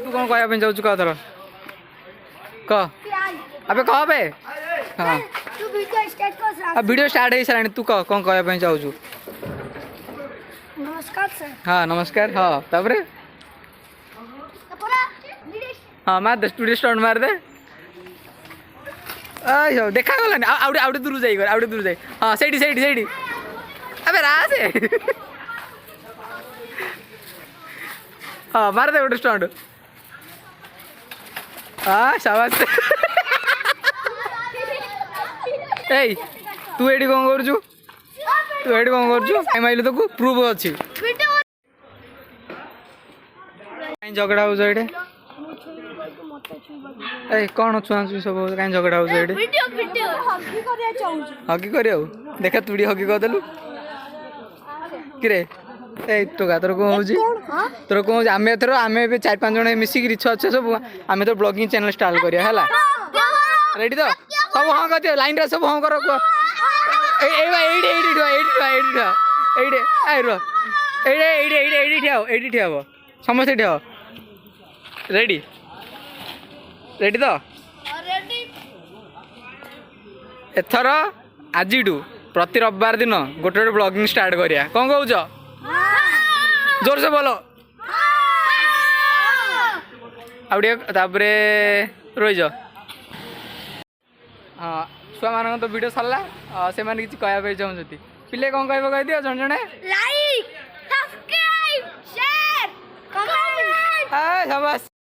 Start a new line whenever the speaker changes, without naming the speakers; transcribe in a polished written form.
तू कौन कहया चाहू कह थर कह अबे कह बे हाँ वीडियो स्टार्ट हो सारे तू कह कौन कहया चाहू
नमस्कार सर।
हाँ नमस्कार हाँ तापरे हाँ मार दे स्टूडियो स्टार्ट मार दे देखा गलानी आउटे दूर जाई आउटे दूर जाई हाँ सेठी सेठी सेठी अबे रासे हाँ मार दे गोटे स्टंट हाँ शाबाश ए तू एडी कौन करू तू एडी कौन करू टाइम आइलु तो प्रूफ अच्छी झगड़ा हो जाए ए कौन छुआ छुई सब कहीं झगड़ा हो जाए हगी कर देखा तू हगी करदेलु कि तो तोर कौन हो तोर कौन आम एथर आम 4-5 जन मिसिकी रिछ अच्छे सब आम तो ब्लॉगिंग चैनल स्टार्ट करिया है रेडी तो सब हाँ कर लाइन सब हाँ कर ठिया समस्त ठिया रेडी रेडी तो एथर आज प्रति रविवार दिन गोटे गोटे ब्लॉगिंग स्टार्ट करिया कौन कहूच जोर से बोलो आउे रहीज हाँ छुआ मान तो वीडियो सरला से मैंने किसी कहवाई चाहते पिले कौन कह कह दियो जन जने
लाइक सब्सक्राइब शेयर कमेंट
शाबाश।